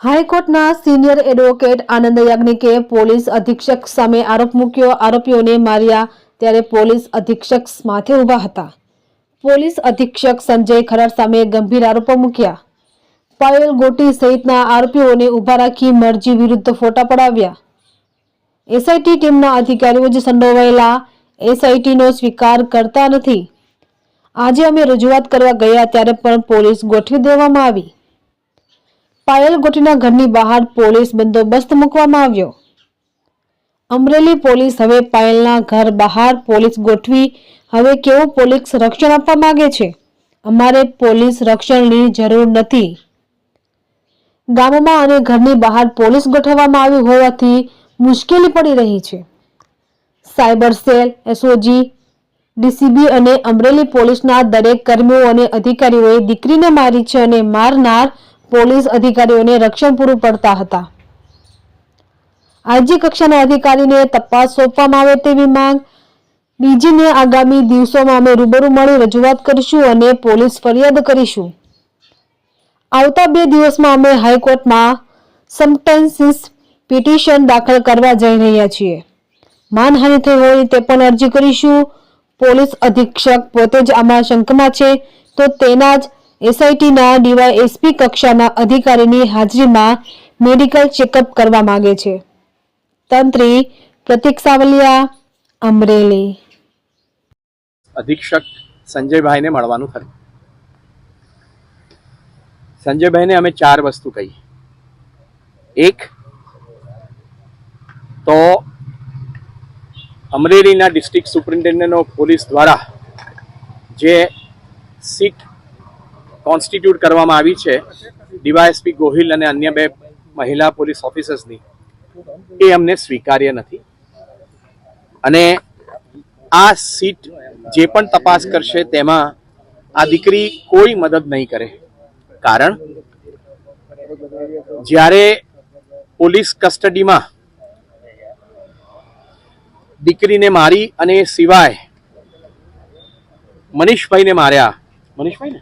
હાઈકોર્ટના senior advocate આનંદ યાજ્ઞિકે police અધિક્ષક સામે આરોપ મૂક્યો. આરોપીઓને માર્યા ત્યારે પોલીસ અધિક્ષક માથે ઊભા હતા. પોલીસ અધિક્ષક સંજય ખરાડ સામે ગંભીર આરોપો મૂક્યા. પાયલ ગોટી સહિતના આરોપીઓને ઊભા રાખી મરજી વિરુદ્ધ ફોટા પડાવ્યા. એસઆઈટી ટીમના અધિકારીઓ જ સંડોવાયેલા, એસઆઈટીનો સ્વીકાર કરતા નથી. આજે અમે રજૂઆત કરવા ગયા ત્યારે પણ પોલીસ ગોઠવી દેવામાં આવી. પાયલ ગોટીના ઘરની બહાર પોલીસ બંદોબસ્ત મૂકવામાં આવ્યો. અમરેલી પોલીસ હવે પાયલના ઘર બહાર પોલીસ ગોઠવી હવે કેવું પોલીસ રક્ષણ આપવા માંગે છે? અમારે પોલીસ રક્ષણની જરૂર નથી. ગામમાં અને ઘરની બહાર પોલીસ ગોઠવવામાં આવી હોવાથી મુશ્કેલી પડી રહી છે. સાયબર સેલ, એસઓજી, ડીસીબી અને અમરેલી પોલીસના દરેક કર્મીઓ અને અધિકારીઓએ દીકરીને મારી છે અને મારનાર પોલીસ અધિકારીઓને રક્ષણ પૂરું પડતા હતા. આઈજી કક્ષાના અધિકારીને તપાસ સોંપવામાં આવે તેવી માંગ. ડીજીને આગામી દિવસોમાં અમે રૂબરૂ મળી રજૂઆત કરીશું અને પોલીસ ફરિયાદ કરીશું. આવતા 2 દિવસમાં અમે હાઈકોર્ટમાં સબટેન્સીસ પિટિશન દાખલ કરવા જઈ રહ્યા છીએ. માનહાનિ થઈ હોય તે પણ અરજી કરીશું. પોલીસ અધિક્ષક પોતે જ આમાં શંકમાં છે તો તેના જ એસઆઈટીના ડીવાયએસપી કક્ષાના અધિકારીની હાજરીમાં મેડિકલ ચેકઅપ કરવા માંગે છે. તંત્રી પ્રતિક સાવલિયા, અમરેલી. અધિક્ષક સંજયભાઈને મળવાનું થયું. સંજયભાઈને અમે 4 વસ્તુ કહી. એક તો અમરેલીના ડિસ્ટ્રિક્ટ સુપ્રિન્ટેન્ડન્ટ ઓફ પોલીસ દ્વારા જે સીટ કોન્સ્ટિટ્યુટ કરવામાં આવી છે ડીવાયએસપી ગોહિલ અને અન્ય 2 મહિલા પોલીસ ઓફિસર્સની, એ અમને સ્વીકાર્ય નથી. અને આ સીટ જે પણ તપાસ કરશે તેમાં આ દીકરી કોઈ મદદ નહીં કરે. કારણ જ્યારે પોલીસ કસ્ટડીમાં દીકરીને મારી અને એ સિવાય મનીષભાઈને માર્યા, મનીષભાઈ ને,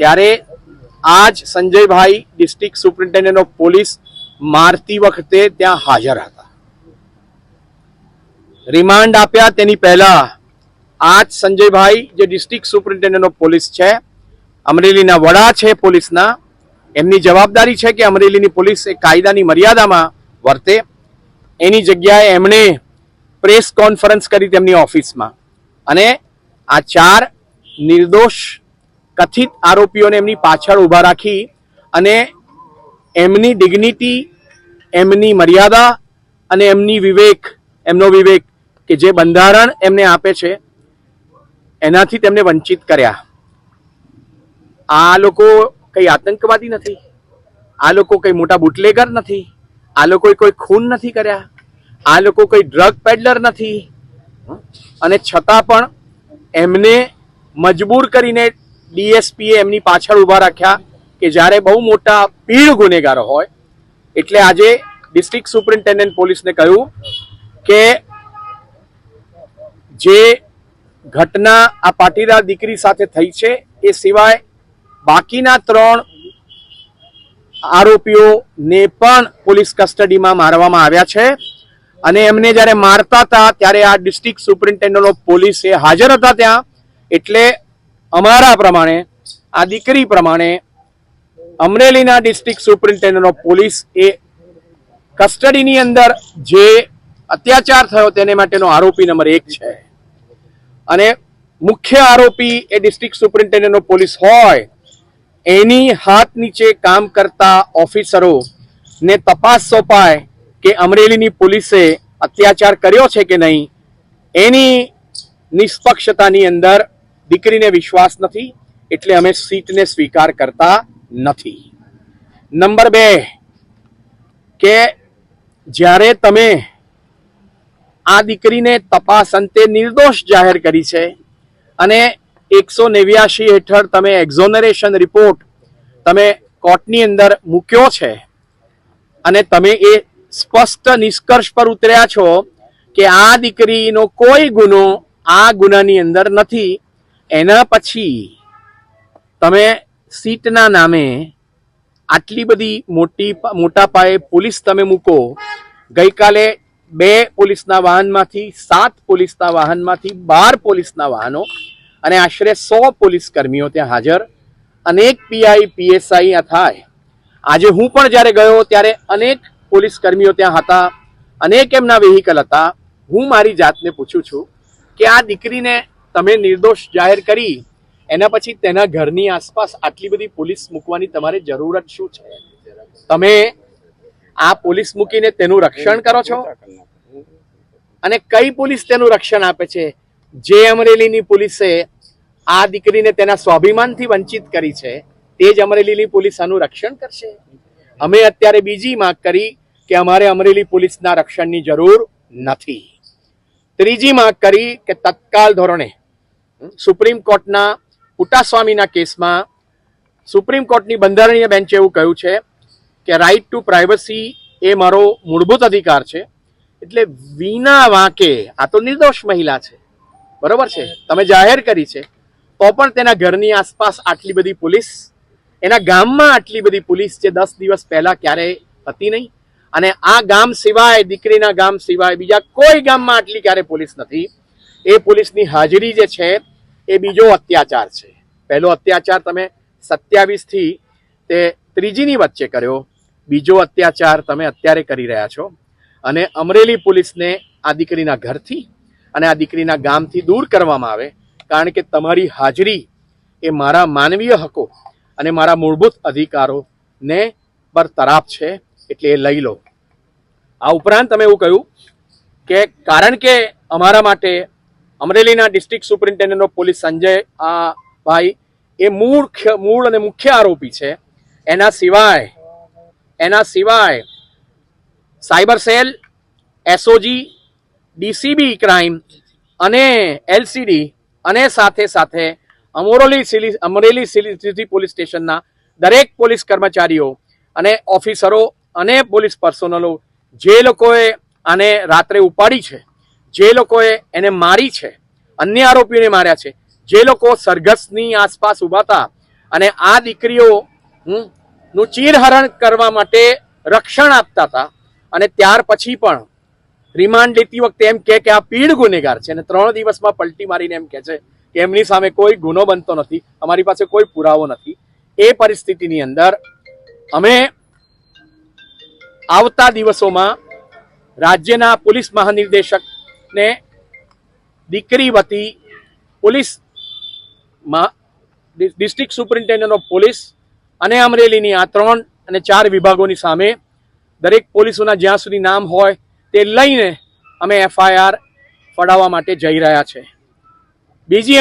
ત્યારે આજ સંજયભાઈ ડિસ્ટ્રિક્ટ સુપ્રિન્ટેન્ડન્ટ ઓફ પોલીસ મારતી વખતે ત્યાં હાજર હતા. રિમાન્ડ આપ્યા તેની પહેલા આજ સંજયભાઈ જે ડિસ્ટ્રિક્ટ સુપ્રિન્ટેન્ડન્ટ ઓફ પોલીસ છે, અમરેલીના વડા છે પોલીસના, એમની જવાબદારી છે કે અમરેલીની પોલીસ એ કાયદાની મર્યાદામાં વર્તે. એની જગ્યાએ એમણે પ્રેસ કોન્ફરન્સ કરી તેમની ઓફિસમાં અને આ 4 નિર્દોષ કથિત આરોપીઓને એમની પાછળ ઊભા રાખી અને એમની ડિગ્નિટી, એમની મર્યાદા અને એમનો વિવેક કે જે બંધારણ એમને આપે છે એનાથી તેમને વંચિત કર્યા. આ લોકો કઈ આતંકવાદી નથી, આ લોકો કઈ મોટા બુટલેગર નથી, આ લોકોએ કોઈ ખૂન નથી કર્યા, આ લોકો કોઈ ડ્રગ પેડલર નથી. અને છતાં પણ એમને મજબૂર કરીને ડીએસપીએ એમની પાછળ ઊભા રાખ્યા કે જ્યારે બહુ મોટા પીઢ ગુનેગારો હોય. એટલે આજે ડિસ્ટ્રિક્ટ સુપ્રિન્ટેન્ડન્ટ પોલીસને કહ્યું કે જે ઘટના આ પાટીદાર દીકરી સાથે થઈ છે એ સિવાય બાકીના 3 આરોપીઓને પણ પોલીસ કસ્ટડીમાં મારવામાં આવ્યા છે. અને એમને જ્યારે મારતા હતા ત્યારે આ ડિસ્ટ્રિક્ટ સુપ્રિન્ટેન્ડન્ટ ઓફ પોલીસ એ હાજર હતા ત્યાં. એટલે અમારા પ્રમાણે, આ દીકરી પ્રમાણે, અમરેલીના ડિસ્ટ્રિક્ટ સુપ્રિન્ટેન્ડન્ટ ઓફ પોલીસ એ કસ્ટડીની અંદર જે અત્યાચાર થયો તેને માટેનો આરોપી નંબર 1 છે. અને મુખ્ય આરોપી એ ડિસ્ટ્રિક્ટ સુપ્રિન્ટેન્ડન્ટ ઓફ પોલીસ હોય, એની હાથ નીચે કામ કરતા ઓફિસરોને તપાસ સોંપાય કે અમરેલીની પોલીસે અત્યાચાર કર્યો છે કે નહીં, એની નિષ્પક્ષતાની અંદર દીકરીને વિશ્વાસ નથી. એટલે અમે સીટને સ્વીકાર કરતા નથી. નંબર 2 કે જ્યારે તમે આ દીકરીને તપાસ અંતે નિર્દોષ જાહેર કરી છે અને 189 હેઠળ તમે એક્ઝોનરેશન રિપોર્ટ તમે કોર્ટની અંદર મૂક્યો છે અને તમે એ સ્પષ્ટ નિષ્કર્ષ પર ઉતર્યા છો કે આ દીકરીનો કોઈ ગુનો આ ગુનાની અંદર નથી, એના પછી તમે સીટના નામે આટલી બધી મોટા પાયે પોલીસ તમે મૂકો, ગઈકાલે 2 પોલીસના વાહનમાંથી 7 પોલીસના વાહનમાંથી 12 પોલીસના વાહનો અને આશરે 100 પોલીસ કર્મીઓ ત્યાં હાજર, અનેક પીઆઈ પીએસઆઈ થાય. આજે હું પણ જ્યારે ગયો ત્યારે અનેક પોલીસ કર્મીઓ ત્યાં હતા, અનેક એમના વેહિકલ હતા. હું મારી જાતને પૂછું છું કે આ દીકરીને તમે નિર્દોષ જાહેર કરી, એના પછી તેના ઘરની આસપાસ આટલી બધી પોલીસ મૂકવાની તમારે જરૂરત શું છે? તમે આ પોલીસ મૂકીને તેનું રક્ષણ કરો છો, અને કઈ પોલીસ તેનું રક્ષણ આપે છે? જે અમરેલીની પોલીસે આ દીકરીને તેના સ્વાભિમાનથી વંચિત કરી છે, તે જ અમરેલીની પોલીસ આનું રક્ષણ કરશે. અમે અત્યારે બીજી માંગ કરી કે અમારે અમરેલી પોલીસના રક્ષણની જરૂર નથી. ત્રીજી માંગ કરી કે તત્કાલ ધોરણે સુપ્રીમ કોર્ટના પુટાસ્વામીના કેસમાં સુપ્રીમ કોર્ટની બંધારણીય બેન્ચે એવું કહ્યું છે કે રાઇટ ટુ પ્રાઇવસી એ મારો મૂળભૂત અધિકાર છે. એટલે વિના વાંકે, આ તો નિર્દોષ મહિલા છે, બરોબર છે, તમે જાહેર કરી છે, તો પણ તેના ઘરની આસપાસ આટલી બધી પોલીસ, એના ગામમાં આટલી બધી પોલીસ જે 10 દિવસ પહેલા ક્યારેય હતી નહીં. અને આ ગામ સિવાય, દીકરીના ગામ સિવાય બીજા કોઈ ગામમાં આટલી ક્યારે પોલીસ નથી. એ પોલીસની હાજરી જે છે એ બીજો અત્યાચાર છે. પહેલો અત્યાચાર તમે 27 થી તે 3જીની વચ્ચે કર્યો, બીજો અત્યાચાર તમે અત્યારે કરી રહ્યા છો. અને અમરેલી પોલીસને આ દીકરીના ઘરથી અને આ દીકરીના ગામથી દૂર કરવામાં આવે, કારણ કે તમારી હાજરી એ મારા માનવીય હકો અને મારા મૂળભૂત અધિકારોને પર તરાપ છે, એટલે એ લઈ લો. આ ઉપરાંત તમે એવું કહ્યું કે કારણ કે અમારા માટે અમરેલીના district superintendent of police Sanjay ભાઈ એ મૂળ અને મુખ્ય આરોપી છે, એના સિવાય cyber cell, SOG, DCB crime અને એલસીડી અને સાથે અમરેલી સિટી પોલીસ સ્ટેશનના દરેક પોલીસ કર્મચારીઓ અને ઓફિસરો અને પોલીસ પર્સોનલો, જે લોકોએ આને રાત્રે ઉપાડી છે, જે લોકોએ એને મારી છે, અન્ય આરોપીઓને માર્યા છે, જે લોકો સરઘસની આસપાસ ઉભા હતા અને આ દીકરીઓ નું ચીરહરણ કરવા માટે રક્ષણ આપતા હતા, અને ત્યાર પછી પણ રિમાન્ડ લેતી વખતે એમ કે આ પીડ ગુનેગાર છે, અને 3 દિવસમાં પલટી મારીને એમ કે છે કે એમની સામે કોઈ ગુનો બનતો નથી, અમારી પાસે કોઈ પુરાવો નથી. એ પરિસ્થિતિની અંદર અમે આવતા દિવસોમાં રાજ્યના પોલીસ મહાનિર્દેશકને દીકરી વતી police district superintendent of police અને અમરેલીની આ 3 અને 4 વિભાગોની સામે દરેક પોલીસોના જ્યાં સુધી નામ હોય તે લઈને અમે એફઆઈઆર ફડાવવા માટે જઈ રહ્યા છે. બીજી